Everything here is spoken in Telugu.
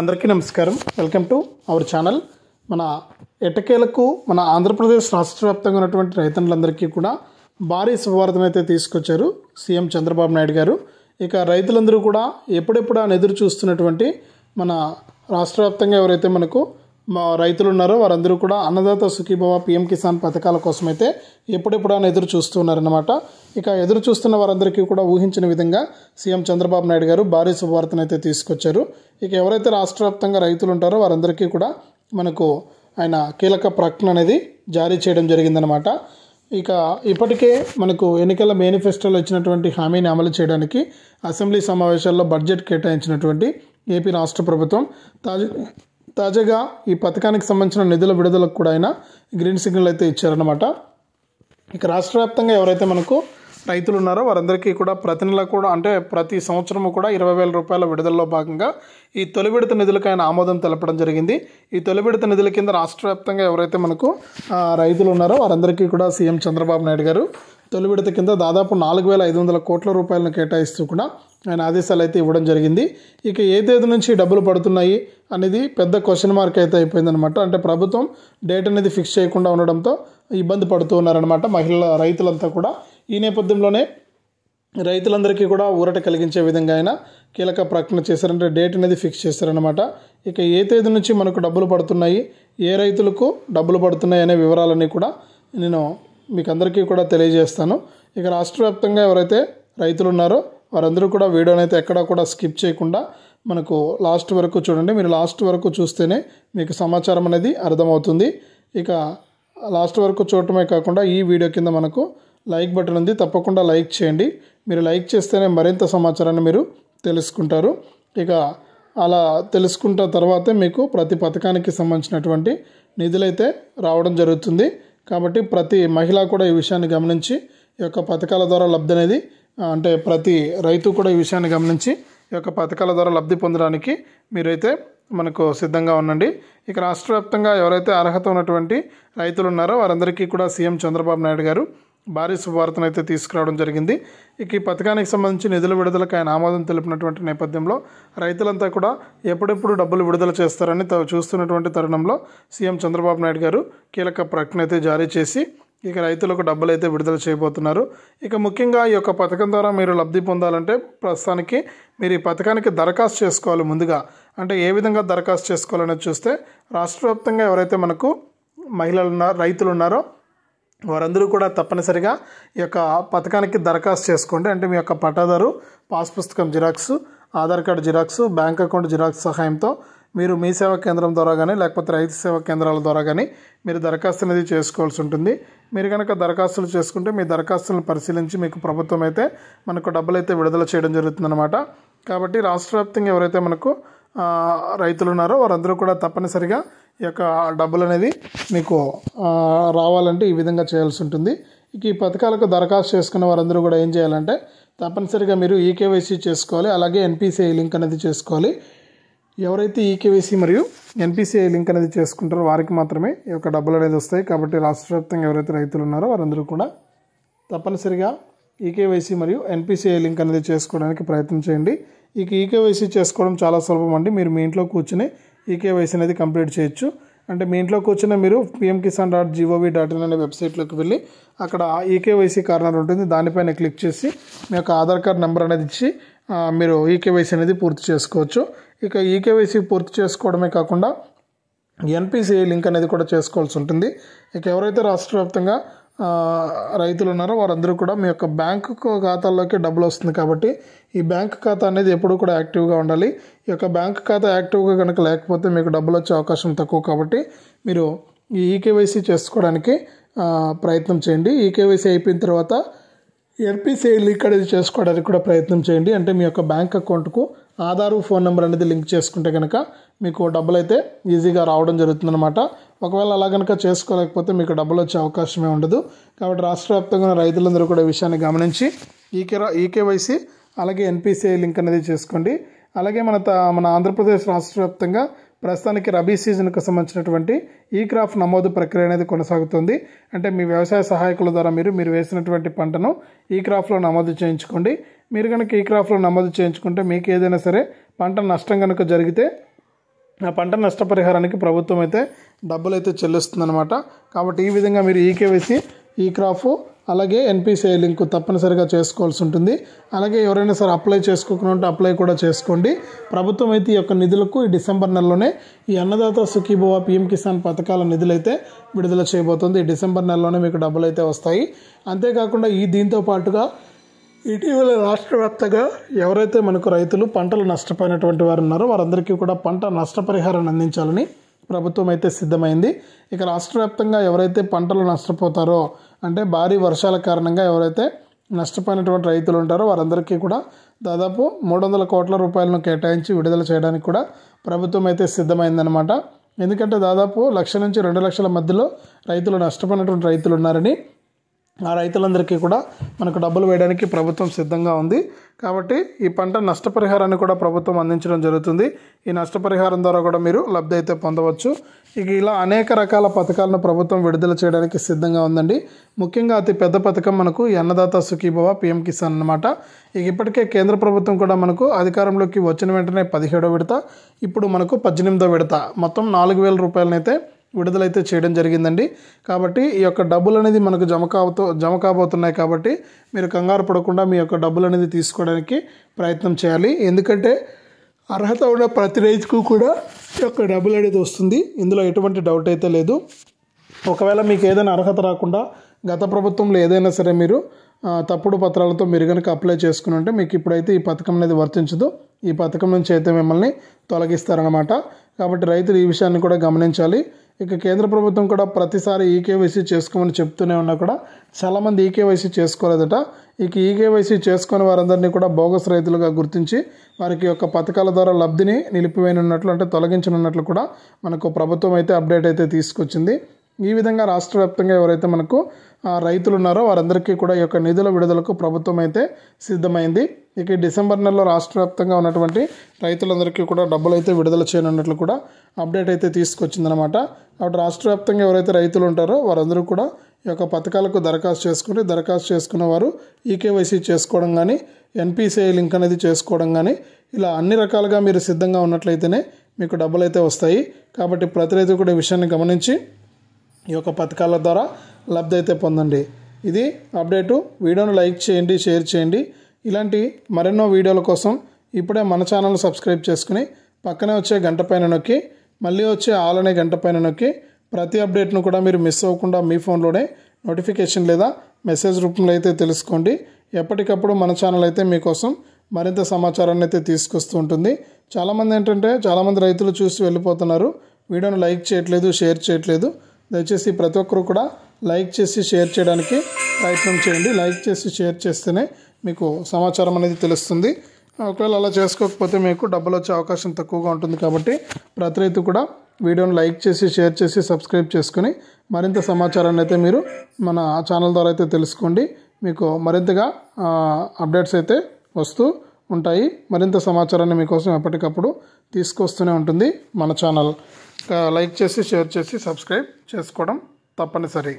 అందరికీ నమస్కారం. Welcome to our channel. మన ఎట్టకేలకు మన ఆంధ్రప్రదేశ్ రాష్ట్ర వ్యాప్తంగా ఉన్నటువంటి రైతులందరికీ కూడా భారీ శుభవార్తను అయితే తీసుకొచ్చారు సీఎం చంద్రబాబు నాయుడు గారు. ఇక రైతులందరూ కూడా ఎప్పుడెప్పుడు అని ఎదురు చూస్తున్నటువంటి మన రాష్ట్ర వ్యాప్తంగా ఎవరైతే మనకు రైతులు ఉన్నారో వారందరూ కూడా అన్నదాత సుఖీభవ పీఎం కిసాన్ పథకాల కోసం అయితే ఎప్పుడెప్పుడు అని ఎదురు చూస్తున్నారన్నమాట. ఇక ఎదురు చూస్తున్న వారందరికీ కూడా ఊహించిన విధంగా సీఎం చంద్రబాబు నాయుడు గారు భారీ శుభవార్తను అయితే తీసుకొచ్చారు. ఇక ఎవరైతే రాష్ట్ర వ్యాప్తంగా రైతులు ఉంటారో వారందరికీ కూడా మనకు ఆయన కీలక ప్రకటన అనేది జారీ చేయడం జరిగిందనమాట. ఇక ఇప్పటికే మనకు ఎన్నికల మేనిఫెస్టోలో ఇచ్చినటువంటి హామీని అమలు చేయడానికి అసెంబ్లీ సమావేశాల్లో బడ్జెట్ కేటాయించినటువంటి ఏపీ రాష్ట్ర ప్రభుత్వం తాజాగా ఈ పథకానికి సంబంధించిన నిధుల విడుదలకు కూడా ఆయన గ్రీన్ సిగ్నల్ అయితే ఇచ్చారన్నమాట. ఇక రాష్ట్ర వ్యాప్తంగా ఎవరైతే మనకు రైతులు ఉన్నారో వారందరికీ కూడా ప్రతి నెల కూడా అంటే ప్రతి సంవత్సరము కూడా 20,000 రూపాయల విడుదలలో భాగంగా ఈ తొలి విడత నిధులకు ఆయన ఆమోదం తెలపడం జరిగింది. ఈ తొలి విడత నిధుల కింద రాష్ట్ర వ్యాప్తంగా ఎవరైతే మనకు రైతులు ఉన్నారో వారందరికీ కూడా సీఎం చంద్రబాబు నాయుడు గారు తొలి విడత కింద దాదాపు 4,500 కోట్ల రూపాయలను కేటాయిస్తూ కూడా ఆయన ఆదేశాలు అయితే ఇవ్వడం జరిగింది. ఇక ఏ తేదీ నుంచి డబ్బులు పడుతున్నాయి అనేది పెద్ద క్వశ్చన్ మార్క్ అయితే అయిపోయిందనమాట. అంటే ప్రభుత్వం డేట్ అనేది ఫిక్స్ చేయకుండా ఉండడంతో ఇబ్బంది పడుతూ ఉన్నారనమాట రైతులంతా కూడా. ఈ నేపథ్యంలోనే రైతులందరికీ కూడా ఊరట కలిగించే విధంగా ఆయన కీలక ప్రకటన చేశారంటే డేట్ అనేది ఫిక్స్ చేశారనమాట. ఇక ఏ తేదీ నుంచి మనకు డబ్బులు పడుతున్నాయి, ఏ రైతులకు డబ్బులు పడుతున్నాయి అనే వివరాలన్నీ కూడా నేను మీకు అందరికీ కూడా తెలియజేస్తాను. ఇక రాష్ట్ర వ్యాప్తంగా ఎవరైతే రైతులు ఉన్నారో వారందరూ కూడా వీడియోని అయితే ఎక్కడా కూడా స్కిప్ చేయకుండా మనకు లాస్ట్ వరకు చూడండి. మీరు లాస్ట్ వరకు చూస్తేనే మీకు సమాచారం అనేది అర్థమవుతుంది. ఇక లాస్ట్ వరకు చూడటమే కాకుండా ఈ వీడియో కింద మనకు లైక్ బటన్ ఉంది, తప్పకుండా లైక్ చేయండి. మీరు లైక్ చేస్తేనే మరింత సమాచారాన్ని మీరు తెలుసుకుంటారు. ఇక అలా తెలుసుకుంట తర్వాతే మీకు ప్రతి పథకానికి సంబంధించినటువంటి నిధులైతే రావడం జరుగుతుంది. కాబట్టి ప్రతి మహిళ కూడా ఈ విషయాన్ని గమనించి ఈ యొక్క పథకాల ద్వారా లబ్ధి అనేది అంటే ప్రతి రైతు కూడా ఈ విషయాన్ని గమనించి ఈ యొక్క పథకాల ద్వారా లబ్ధి పొందడానికి మీరైతే మనకు సిద్ధంగా ఉండండి. ఇక రాష్ట్ర వ్యాప్తంగా ఎవరైతే అర్హత ఉన్నటువంటి రైతులు ఉన్నారో వారందరికీ కూడా సీఎం చంద్రబాబు నాయుడు గారు భారీ శుభవార్తను అయితే తీసుకురావడం జరిగింది. ఇక ఈ పథకానికి సంబంధించి నిధుల విడుదలకు ఆయన ఆమోదం తెలిపినటువంటి నేపథ్యంలో రైతులంతా కూడా ఎప్పుడెప్పుడు డబ్బులు విడుదల చేస్తారని చూస్తున్నటువంటి తరుణంలో సీఎం చంద్రబాబు నాయుడు గారు కీలక ప్రకటన అయితే జారీ చేసి ఇక రైతులకు డబ్బులు అయితే విడుదల చేయబోతున్నారు. ఇక ముఖ్యంగా ఈ యొక్క పథకం ద్వారా మీరు లబ్ధి పొందాలంటే ప్రస్తుతానికి మీరు ఈ పథకానికి దరఖాస్తు చేసుకోవాలి. ముందుగా అంటే ఏ విధంగా దరఖాస్తు చేసుకోవాలనేది చూస్తే రాష్ట్ర వ్యాప్తంగా ఎవరైతే మనకు రైతులు ఉన్నారో వారందరూ కూడా తప్పనిసరిగా ఈ యొక్క పథకానికి దరఖాస్తు చేసుకోండి. అంటే మీ యొక్క పట్టాదారు పాస్ పుస్తకం xerox, Aadhaar card xerox, bank account xerox సహాయంతో మీరు మీ సేవా కేంద్రం ద్వారా కానీ లేకపోతే రైతు సేవా కేంద్రాల ద్వారా కానీ మీరు దరఖాస్తు అనేది చేసుకోవాల్సి ఉంటుంది. మీరు కనుక దరఖాస్తులు చేసుకుంటే మీ దరఖాస్తులను పరిశీలించి మీకు ప్రభుత్వం అయితే మనకు డబ్బులు అయితే విడుదల చేయడం జరుగుతుందన్నమాట. కాబట్టి రాష్ట్ర వ్యాప్తంగా ఎవరైతే మనకు రైతులు ఉన్నారో వారందరూ కూడా తప్పనిసరిగా ఈ యొక్క డబ్బులు అనేది మీకు రావాలంటే ఈ విధంగా చేయాల్సి ఉంటుంది. ఇక ఈ పథకాలకు దరఖాస్తు చేసుకున్న వారందరూ కూడా ఏం చేయాలంటే తప్పనిసరిగా మీరు ఈకేవైసీ చేసుకోవాలి, అలాగే ఎన్పిసిఐ లింక్ అనేది చేసుకోవాలి. ఎవరైతే ఈకేవైసీ మరియు ఎన్పిసిఐ లింక్ అనేది చేసుకుంటారో వారికి మాత్రమే ఈ యొక్క డబ్బులు అనేది వస్తాయి. కాబట్టి రాష్ట్ర వ్యాప్తంగా ఎవరైతే రైతులు ఉన్నారో వారందరూ కూడా తప్పనిసరిగా ఈకేవైసీ మరియు ఎన్పిసిఐ లింక్ అనేది చేసుకోవడానికి ప్రయత్నం చేయండి. ఇక ఈకేవైసీ చేసుకోవడం చాలా సులభం అండి. మీరు మీ ఇంట్లో కూర్చుని ఈకేవైసీ అనేది కంప్లీట్ చేయొచ్చు. అంటే మీ ఇంట్లో కూర్చుని మీరు pmkisan.gov.in అనే వెబ్సైట్లోకి వెళ్ళి అక్కడ ఈకేవైసీ కార్నర్ ఉంటుంది, దానిపైన క్లిక్ చేసి మీ యొక్క ఆధార్ కార్డ్ నెంబర్ అనేది ఇచ్చి మీరు ఈకేవైసీ అనేది పూర్తి చేసుకోవచ్చు. ఇక ఈకేవైసీ పూర్తి చేసుకోవడమే కాకుండా ఎన్పిసిఐ లింక్ అనేది కూడా చేసుకోవాల్సి ఉంటుంది. ఇక ఎవరైతే రాష్ట్ర వ్యాప్తంగా రైతులు ఉన్నారో వారందరూ కూడా మీ యొక్క బ్యాంకు ఖాతాల్లోకి డబ్బులు వస్తుంది. కాబట్టి ఈ బ్యాంక్ ఖాతా అనేది ఎప్పుడూ కూడా యాక్టివ్గా ఉండాలి. ఈ యొక్క బ్యాంక్ ఖాతా యాక్టివ్గా కనుక లేకపోతే మీకు డబ్బులు వచ్చే అవకాశం తక్కువ. కాబట్టి మీరు ఈ ఈకేవైసీ చేసుకోవడానికి ప్రయత్నం చేయండి. ఈకేవైసీ అయిపోయిన తర్వాత ఎన్పిసిఐ లింక్ అనేది చేసుకోవడానికి కూడా ప్రయత్నం చేయండి. అంటే మీ యొక్క బ్యాంక్ అకౌంట్కు ఆధారు ఫోన్ నెంబర్ అనేది లింక్ చేసుకుంటే కనుక మీకు డబ్బులు అయితే ఈజీగా రావడం జరుగుతుందన్నమాట. ఒకవేళ అలా కనుక చేసుకోలేకపోతే మీకు డబ్బులు వచ్చే అవకాశమే ఉండదు. కాబట్టి రాష్ట్ర వ్యాప్తంగా రైతులందరూ కూడా ఈ విషయాన్ని గమనించి ఈకేవైసీ అలాగే ఎన్పిసిఐ లింక్ అనేది చేసుకోండి. అలాగే మన ఆంధ్రప్రదేశ్ రాష్ట్ర వ్యాప్తంగా ప్రస్తుతానికి రబీ సీజన్కు సంబంధించినటువంటి ఈ క్రాప్ నమోదు ప్రక్రియ అనేది కొనసాగుతుంది. అంటే మీ వ్యవసాయ సహాయకుల ద్వారా మీరు వేసినటువంటి పంటను ఈ క్రాప్లో నమోదు చేయించుకోండి. మీరు కనుక ఈ క్రాప్లో నమోదు చేయించుకుంటే మీకు ఏదైనా సరే పంట నష్టం కనుక జరిగితే ఆ పంట నష్టపరిహారానికి ప్రభుత్వం అయితే డబ్బులు అయితే చెల్లిస్తుందన్నమాట. కాబట్టి ఈ విధంగా మీరు ఈకేవైసీ, ఈ క్రాప్ అలాగే ఎన్పిసిఐ లింక్ తప్పనిసరిగా చేసుకోవాల్సి ఉంటుంది. అలాగే ఎవరైనా సరే అప్లై చేసుకోకుండా అప్లై కూడా చేసుకోండి. ప్రభుత్వం అయితే ఈ యొక్క నిధులకు ఈ డిసెంబర్ నెలలోనే ఈ అన్నదాత సుఖీభవ పీఎం కిసాన్ పథకాల నిధులైతే విడుదల చేయబోతుంది. ఈ డిసెంబర్ నెలలోనే మీకు డబ్బులు అయితే వస్తాయి. అంతేకాకుండా దీంతో పాటుగా ఇటీవల రాష్ట్ర వ్యాప్తంగా ఎవరైతే మనకు రైతులు పంటలు నష్టపోయినటువంటి వారు ఉన్నారో వారందరికీ కూడా పంట నష్టపరిహారాన్ని అందించాలని ప్రభుత్వం అయితే సిద్ధమైంది. ఇక రాష్ట్ర వ్యాప్తంగా ఎవరైతే పంటలు నష్టపోతారో అంటే భారీ వర్షాల కారణంగా ఎవరైతే నష్టపోయినటువంటి రైతులు ఉంటారో వారందరికీ కూడా దాదాపు 300 కోట్ల రూపాయలను కేటాయించి విడుదల చేయడానికి కూడా ప్రభుత్వం అయితే సిద్ధమైందనమాట. ఎందుకంటే దాదాపు 1,00,000 నుంచి 2 లక్షల మధ్యలో రైతులు నష్టపోయినటువంటి రైతులు ఉన్నారని, ఆ రైతులందరికీ కూడా మనకు డబ్బులు వేయడానికి ప్రభుత్వం సిద్ధంగా ఉంది. కాబట్టి ఈ పంట నష్టపరిహారాన్ని కూడా ప్రభుత్వం అందించడం జరుగుతుంది. ఈ నష్టపరిహారం ద్వారా కూడా మీరు లబ్ధి అయితే పొందవచ్చు. ఇక ఇలా అనేక రకాల పథకాలను ప్రభుత్వం విడుదల చేయడానికి సిద్ధంగా ఉందండి. ముఖ్యంగా అతి పెద్ద పథకం మనకు ఈ అన్నదాత సుఖీభవ పీఎం కిసాన్ అన్నమాట. ఇక ఇప్పటికే కేంద్ర ప్రభుత్వం కూడా మనకు అధికారంలోకి వచ్చిన వెంటనే 17వ విడత, ఇప్పుడు మనకు 18వ విడత మొత్తం 4,000 రూపాయలనైతే విడుదలైతే చేయడం జరిగిందండి. కాబట్టి ఈ యొక్క డబ్బులు అనేది మనకు జమ కాబోతున్నాయి. కాబట్టి మీరు కంగారు పడకుండా మీ యొక్క డబ్బులు అనేది తీసుకోవడానికి ప్రయత్నం చేయాలి. ఎందుకంటే అర్హత ఉన్న ప్రతి రైతుకు కూడా ఈ యొక్క డబ్బులు అనేది వస్తుంది. ఇందులో ఎటువంటి డౌట్ అయితే లేదు. ఒకవేళ మీకు ఏదైనా అర్హత రాకుండా గత ప్రభుత్వంలో ఏదైనా సరే మీరు తప్పుడు పత్రాలతో మీరు కనుక అప్లై చేసుకుని ఉంటే మీకు ఇప్పుడైతే ఈ పథకం అనేది వర్తించదు. ఈ పథకం నుంచి అయితే మిమ్మల్ని తొలగిస్తారనమాట. కాబట్టి రైతులు ఈ విషయాన్ని కూడా గమనించాలి. ఇక కేంద్ర ప్రభుత్వం కూడా ప్రతిసారి ఈకేవైసీ చేసుకోమని చెప్తూనే ఉన్నా కూడా చాలామంది ఈకేవైసీ చేసుకోలేదట. ఇక ఈకేవైసీ చేసుకుని వారందరినీ కూడా బోగస్ రైతులుగా గుర్తించి వారికి యొక్క పథకాల ద్వారా లబ్ధిని నిలిపివేయనున్నట్లు అంటే తొలగించనున్నట్లు కూడా మనకు ప్రభుత్వం అయితే అప్డేట్ అయితే తీసుకొచ్చింది. ఈ విధంగా రాష్ట్ర వ్యాప్తంగా ఎవరైతే మనకు రైతులు ఉన్నారో వారందరికీ కూడా ఈ యొక్క నిధుల విడుదలకు ప్రభుత్వం అయితే సిద్ధమైంది. ఇక ఈ డిసెంబర్ నెలలో రాష్ట్ర వ్యాప్తంగా ఉన్నటువంటి రైతులందరికీ కూడా డబ్బులు అయితే విడుదల చేయనున్నట్లు కూడా అప్డేట్ అయితే తీసుకొచ్చిందనమాట. కాబట్టి రాష్ట్ర వ్యాప్తంగా ఎవరైతే రైతులు ఉంటారో వారందరూ కూడా ఈ యొక్క పథకాలకు దరఖాస్తు చేసుకున్న వారు ఈకేవైసీ చేసుకోవడం కానీ, ఎన్పిసిఐ లింక్ అనేది చేసుకోవడం కానీ, ఇలా అన్ని రకాలుగా మీరు సిద్ధంగా ఉన్నట్లయితేనే మీకు డబ్బులు అయితే వస్తాయి. కాబట్టి ప్రతి రైతు కూడా ఈ విషయాన్ని గమనించి ఈ యొక్క పథకాల ద్వారా లబ్ధి అయితే పొందండి. ఇది అప్డేటు. వీడియోను లైక్ చేయండి, షేర్ చేయండి. ఇలాంటి మరెన్నో వీడియోల కోసం ఇప్పుడే మన ఛానల్ సబ్స్క్రైబ్ చేసుకుని పక్కనే వచ్చే గంట పైన నొక్కి మళ్ళీ వచ్చే ఆల్ అనే గంట పైన నొక్కి ప్రతి అప్డేట్ను కూడా మీరు మిస్ అవ్వకుండా మీ ఫోన్లోనే నోటిఫికేషన్ లేదా మెసేజ్ రూపంలో అయితే తెలుసుకోండి. ఎప్పటికప్పుడు మన ఛానల్ అయితే మీకోసం మరింత సమాచారాన్ని అయితే తీసుకొస్తూ ఉంటుంది. చాలామంది రైతులు చూసి వెళ్ళిపోతున్నారు, వీడియోను లైక్ చేయట్లేదు, షేర్ చేయట్లేదు. దయచేసి ప్రతి ఒక్కరు కూడా లైక్ చేసి షేర్ చేయడానికి ప్రయత్నం చేయండి. లైక్ చేసి షేర్ చేస్తేనే మీకు సమాచారం అనేది తెలుస్తుంది. ఒకవేళ అలా చేసుకోకపోతే మీకు డబ్బులు వచ్చే అవకాశం తక్కువగా ఉంటుంది. కాబట్టి ప్రతి రైతు కూడా వీడియోను లైక్ చేసి షేర్ చేసి సబ్స్క్రైబ్ చేసుకుని మరింత సమాచారాన్ని అయితే మీరు మన ఛానల్ ద్వారా అయితే తెలుసుకోండి. మీకు మరింతగా అప్డేట్స్ అయితే వస్తూ ఉంటాయి. మరింత సమాచారాన్ని మీకోసం ఎప్పటికప్పుడు తీసుకొస్తూనే ఉంటుంది మన ఛానల్. లైక్ చేసి షేర్ చేసి సబ్స్క్రైబ్ చేసుకోవడం తప్పనిసరి.